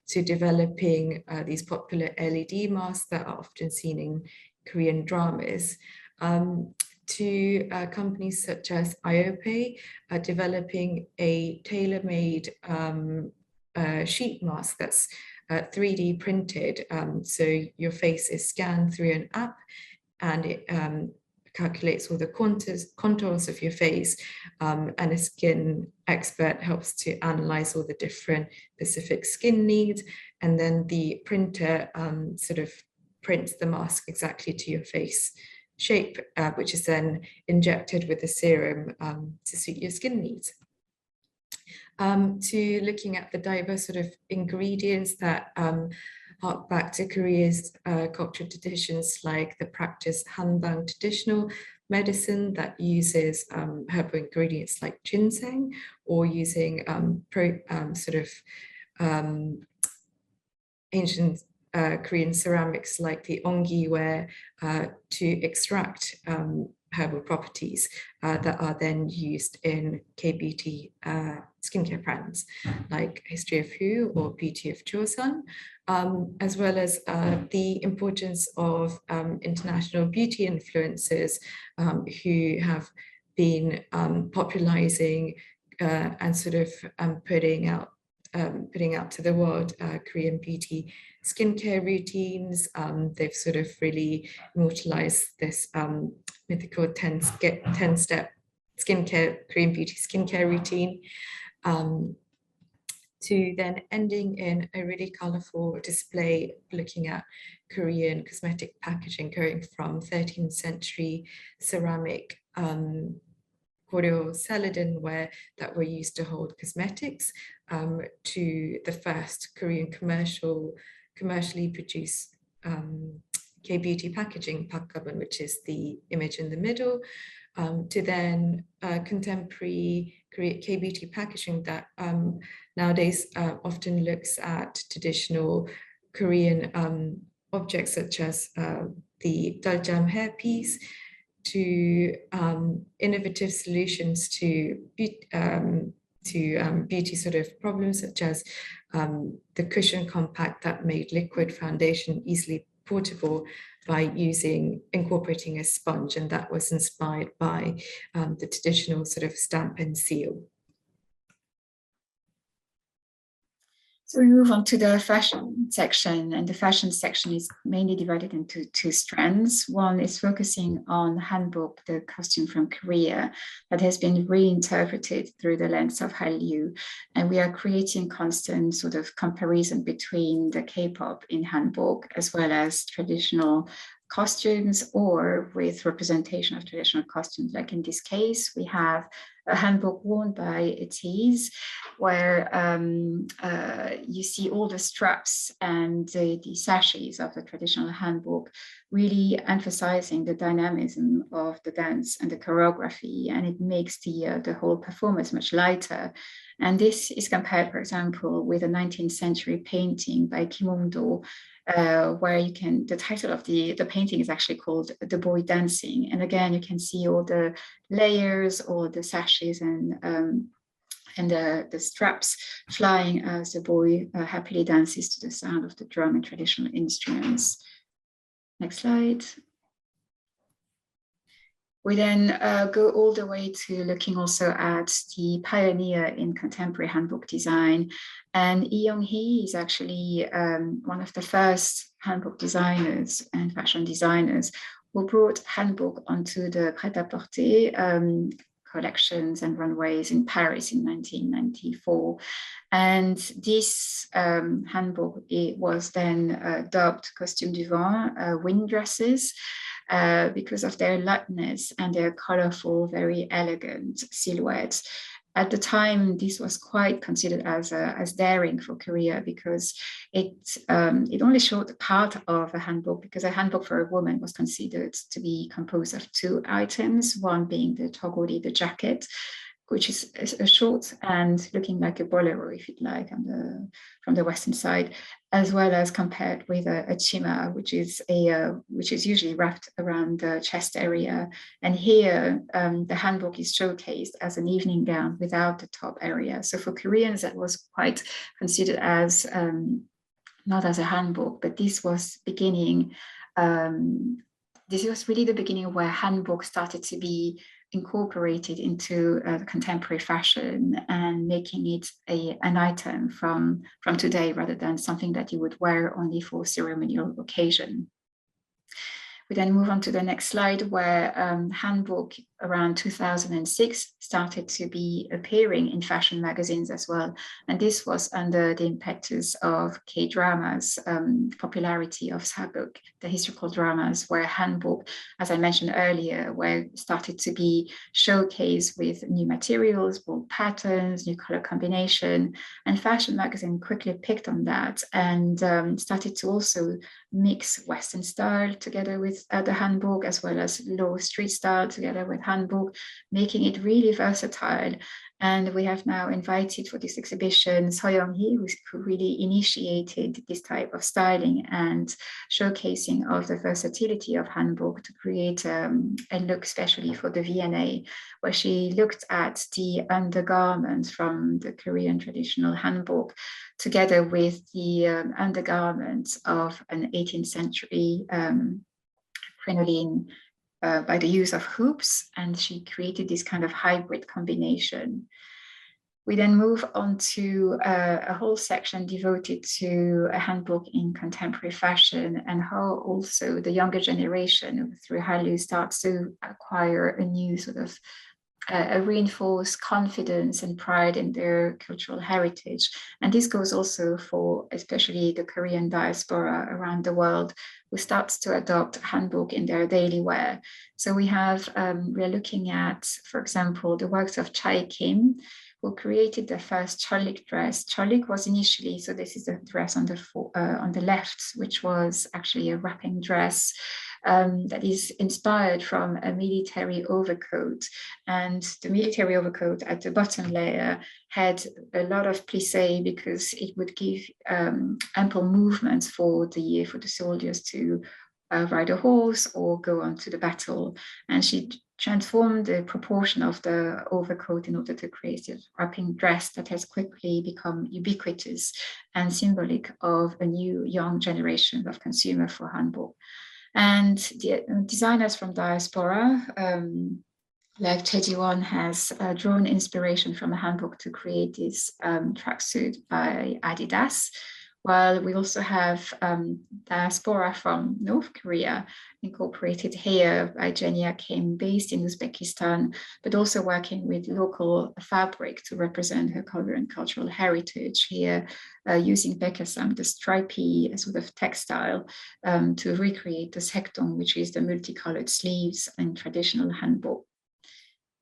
to developing these popular LED masks that are often seen in Korean dramas, to companies such as IOPay developing a tailor-made sheet mask that's 3D printed. So your face is scanned through an app, and it calculates all the contours of your face, and a skin expert helps to analyze all the different specific skin needs, and then the printer sort of prints the mask exactly to your face shape, which is then injected with a serum to suit your skin needs. To looking at the diverse sort of ingredients that hark back to Korea's cultural traditions, like the practice hanbang traditional medicine that uses herbal ingredients like ginseng, or using ancient Korean ceramics like the ongi ware to extract herbal properties that are then used in K-beauty skincare brands like History of Hallyu or Beauty of Joseon, as well as the importance of international beauty influencers who have been popularizing and sort of putting out to the world Korean beauty skincare routines. They've sort of really immortalized this mythical 10-step skincare, Korean beauty skincare routine, to then ending in a really colorful display looking at Korean cosmetic packaging, going from 13th century ceramic Goryeo celadonware that were used to hold cosmetics, to the first Korean commercially produced K-beauty packaging, pakgaban, which is the image in the middle, to then contemporary K-beauty packaging that nowadays often looks at traditional Korean objects such as the daljam hairpiece, to innovative solutions to beauty sort of problems, such as the cushion compact that made liquid foundation easily portable by incorporating a sponge, and that was inspired by the traditional sort of stamp and seal. So we move on to the fashion section, and the fashion section is mainly divided into two strands. One is focusing on hanbok, the costume from Korea that has been reinterpreted through the lens of Hallyu, and we are creating constant sort of comparison between the K-pop in hanbok as well as traditional costumes, or with representation of traditional costumes. Like in this case, we have a hanbok worn by Etis, where you see all the straps and the sashes of the traditional hanbok, really emphasizing the dynamism of the dance and the choreography, and it makes the whole performance much lighter. And this is compared, for example, with a 19th century painting by Kim Hong-do, where the title of the painting is actually called The Boy Dancing. And again, you can see all the layers, all the sashes and the straps flying as the boy happily dances to the sound of the drum and traditional instruments. Next slide. We then go all the way to looking also at the pioneer in contemporary handbook design. And Lee Young-hee is actually one of the first handbook designers and fashion designers who brought handbook onto the prêt-à-porter collections and runways in Paris in 1994. And this handbook, it was then dubbed Costume du Vent, wind dresses, because of their lightness and their colorful, very elegant silhouettes. At the time, this was quite considered as daring for Korea, because it only showed part of a handbook, because a handbook for a woman was considered to be composed of 2 items, one being the togori, the jacket, which is a short and looking like a bolero, if you'd like, from the Western side, as well as compared with a chima, which is usually wrapped around the chest area. And here, the handbook is showcased as an evening gown without the top area. So for Koreans, that was quite considered as not as a handbook, but this was beginning. This was really the beginning where handbook started to be incorporated into contemporary fashion and making it an item from today, rather than something that you would wear only for ceremonial occasion. We then move on to the next slide, where handbook around 2006 started to be appearing in fashion magazines as well. And this was under the impetus of K-dramas, popularity of sabuk, the historical dramas, where handbook, as I mentioned earlier, were started to be showcased with new materials, bold patterns, new color combination. And fashion magazine quickly picked on that and started to also mix Western style together with the handbook, as well as low street style together with handbook, making it really versatile. And we have now invited for this exhibition So Young-hee, who really initiated this type of styling and showcasing of the versatility of handbook to create a look especially for the V&A, where she looked at the undergarments from the Korean traditional handbook together with the undergarments of an 18th century crinoline by the use of hoops, and she created this kind of hybrid combination. We then move on to a whole section devoted to a handbook in contemporary fashion, and how also the younger generation through Hallyu starts to acquire a new sort of a reinforced confidence and pride in their cultural heritage. And this goes also for especially the Korean diaspora around the world, who starts to adopt handbook in their daily wear. So we are looking at, for example, the works of Chae Kim, who created the first cholik dress. Cholik was initially, so this is the dress on the left, which was actually a wrapping dress that is inspired from a military overcoat. And the military overcoat at the bottom layer had a lot of plissé, because it would give ample movements for the soldiers to ride a horse or go on to the battle. And she transformed the proportion of the overcoat in order to create a wrapping dress that has quickly become ubiquitous and symbolic of a new young generation of consumer for handbook. And the designers from diaspora, like Che Ji-won, has drawn inspiration from a handbook to create this tracksuit by Adidas. While we also have diaspora from North Korea incorporated here by Jenia Kim, based in Uzbekistan, but also working with local fabric to represent her color and cultural heritage here, using bekasam, the stripy sort of textile, to recreate the sekdong, which is the multicolored sleeves in traditional hanbok.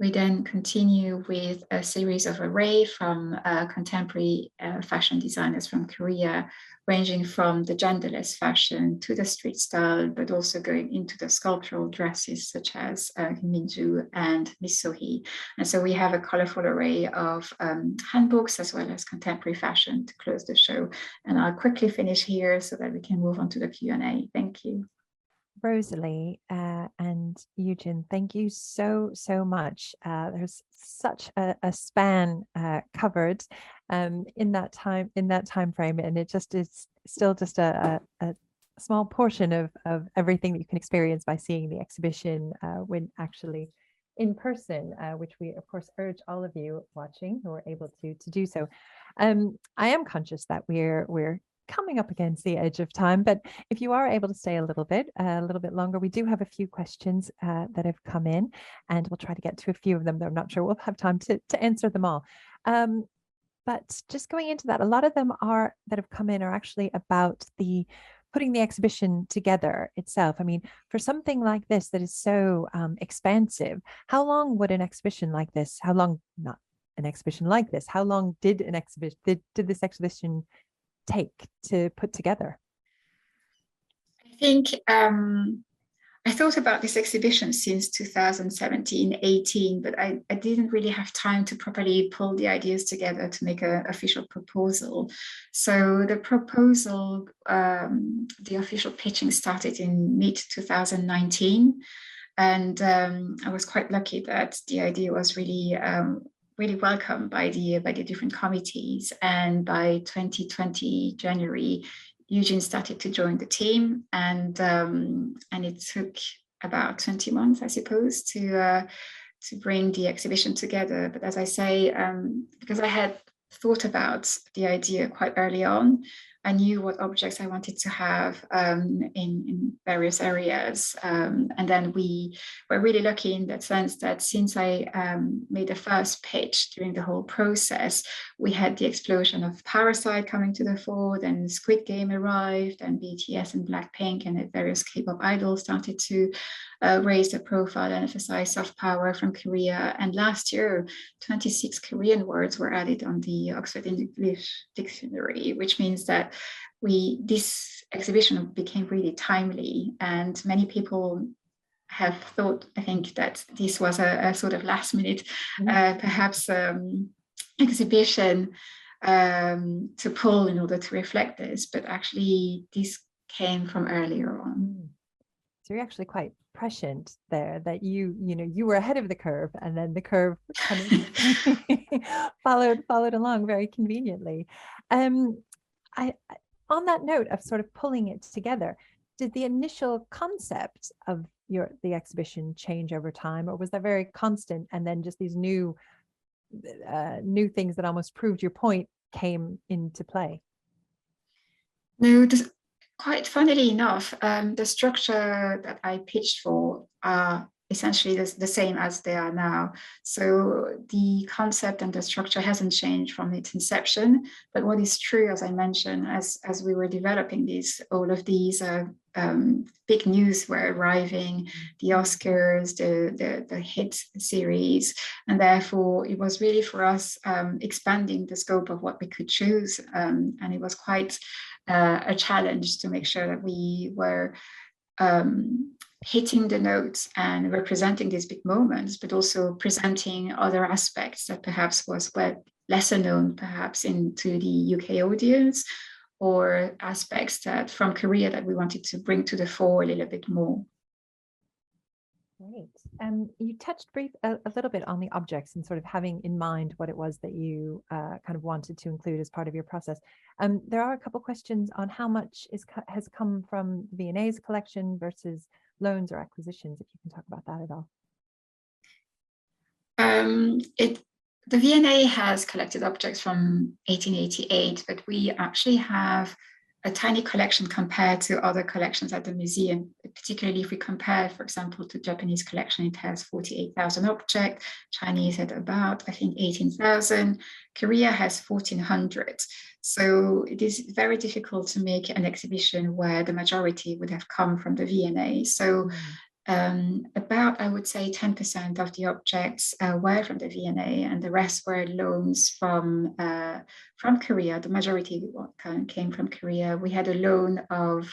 We then continue with a series of array from contemporary fashion designers from Korea, ranging from the genderless fashion to the street style, but also going into the sculptural dresses such as Minju and Miss Sohee. And so we have a colorful array of handbooks as well as contemporary fashion to close the show. And I'll quickly finish here so that we can move on to the Q&A. Thank you. Rosalie and Eugen, thank you so much. There's such a span covered in that time frame, and it just is still just a small portion of everything that you can experience by seeing the exhibition when actually in person, which we of course urge all of you watching who are able to do so. I am conscious that we're coming up against the edge of time, but if you are able to stay a little bit longer, we do have a few questions that have come in, and we'll try to get to a few of them, though I'm not sure we'll have time to answer them all. But just going into that, a lot of them that have come in are actually about putting the exhibition together itself. I mean, for something like this that is so expansive, how long would an exhibition like this, how long did an exhibition, did this exhibition take to put together? I think I thought about this exhibition since 2017-18, but I didn't really have time to properly pull the ideas together to make an official proposal. So the proposal, the official pitching started in mid-2019. And I was quite lucky that the idea was really welcomed by the different committees. And by 2020 January, Eugene started to join the team, and it took about 20 months, I suppose, to bring the exhibition together. But as I say, because I had thought about the idea quite early on, I knew what objects I wanted to have in various areas. And then we were really lucky in that sense that since I made the first pitch during the whole process, we had the explosion of Parasite coming to the fore, then Squid Game arrived, and BTS and Blackpink and various K-pop idols started to raise the profile and emphasize soft power from Korea. And last year, 26 Korean words were added on the Oxford English Dictionary, which means that this exhibition became really timely, and many people have thought, I think, that this was a sort of last minute, perhaps exhibition to pull in order to reflect this, but actually this came from earlier on. So you're actually quite prescient there, that you were ahead of the curve, and then the curve kind of followed along very conveniently. On that note of sort of pulling it together, did the initial concept of the exhibition change over time, or was that very constant, and then just these new things that almost proved your point came into play? No, quite funnily enough, the structure that I pitched for are essentially the same as they are now. So the concept and the structure hasn't changed from its inception. But what is true, as I mentioned, as we were developing all of these big news were arriving, the Oscars, the hit series, and therefore it was really for us expanding the scope of what we could choose, and it was quite a challenge to make sure that we were hitting the notes and representing these big moments, but also presenting other aspects that perhaps was lesser known perhaps into the UK audience, or aspects that from Korea that we wanted to bring to the fore a little bit more. Great. You touched a little bit on the objects and sort of having in mind what it was that you kind of wanted to include as part of your process. There are a couple questions on how much has come from V&A's collection versus loans or acquisitions, if you can talk about that at all. The V&A has collected objects from 1888, but we actually have a tiny collection compared to other collections at the museum, particularly if we compare, for example, to Japanese collection. It has 48,000 objects, Chinese at about, I think, 18,000. Korea has 1,400. So it is very difficult to make an exhibition where the majority would have come from the V&A. So about, I would say, 10% of the objects were from the V&A, and the rest were loans from Korea. The majority came from Korea. We had a loan of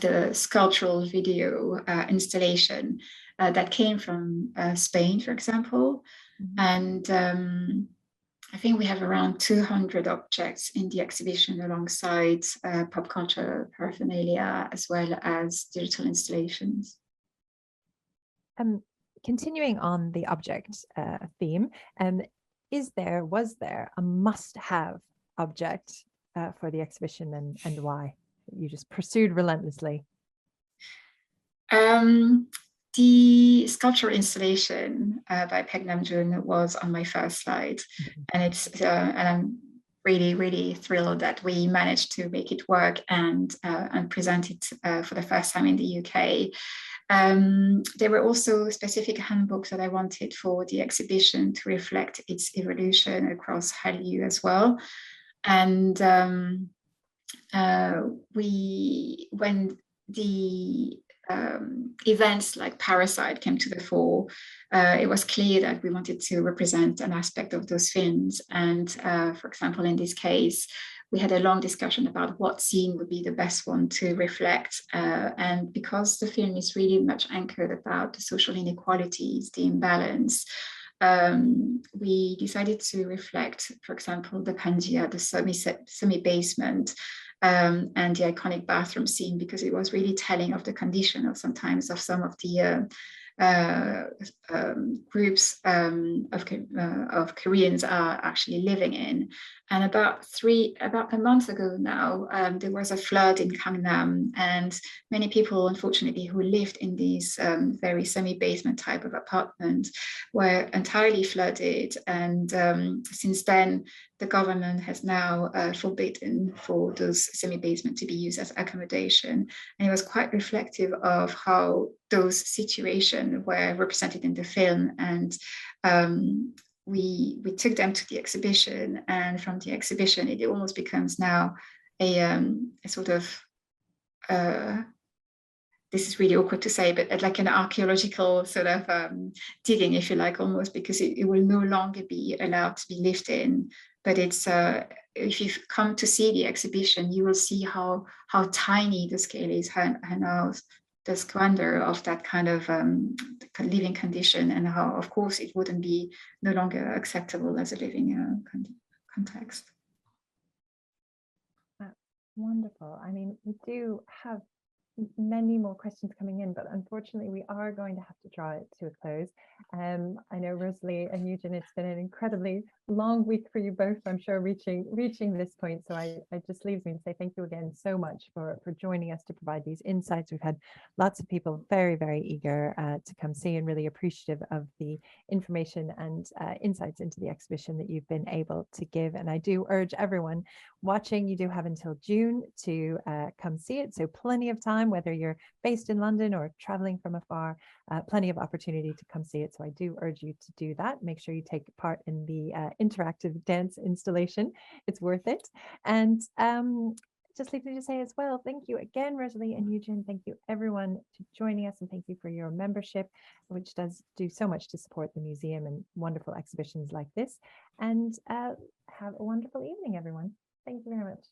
the sculptural video installation that came from Spain, for example, and I think we have around 200 objects in the exhibition alongside pop culture paraphernalia as well as digital installations. Continuing on the object theme, was there a must-have object for the exhibition, and why? you just pursued relentlessly? The sculpture installation by Peg Namjoon was on my first slide, and I'm really, really thrilled that we managed to make it work and present it for the first time in the UK. There were also specific handbooks that I wanted for the exhibition to reflect its evolution across Hallyu as well. And when the events like Parasite came to the fore, it was clear that we wanted to represent an aspect of those films. And for example, in this case, we had a long discussion about what scene would be the best one to reflect. And because the film is really much anchored about the social inequalities, the imbalance, we decided to reflect, for example, the Panjia, the semi-basement, and the iconic bathroom scene, because it was really telling of the condition of sometimes of some of the groups of Koreans are actually living in. And about a month ago now, there was a flood in Gangnam, and many people, unfortunately, who lived in these very semi-basement type of apartment were entirely flooded. And since then, the government has now forbidden for those semi-basement to be used as accommodation. And it was quite reflective of how those situations were represented in the film. And we took them to the exhibition, and from the exhibition, it almost becomes now a sort of, this is really awkward to say, but like an archaeological sort of digging, if you like, almost, because it will no longer be allowed to be lived in. But it's if you come to see the exhibition, you will see how tiny the scale is, and how the squander of that kind of living condition, and how, of course, it wouldn't be no longer acceptable as a living context. That's wonderful. I mean, we do have many more questions coming in, but unfortunately we are going to have to draw it to a close. I know Rosalie and Eugen, it's been an incredibly long week for you both, I'm sure, reaching this point. So it just leaves me to say thank you again so much for joining us to provide these insights. We've had lots of people very, very eager to come see, and really appreciative of the information and insights into the exhibition that you've been able to give. And I do urge everyone watching, you do have until June to come see it. So plenty of time, whether you're based in London or traveling from afar, plenty of opportunity to come see it. So I do urge you to do that. Make sure you take part in the interactive dance installation. It's worth it. And just leave me to say as well, thank you again, Rosalie and Eugen. Thank you everyone for joining us, and thank you for your membership, which does do so much to support the museum and wonderful exhibitions like this. And have a wonderful evening, everyone. Thank you very much.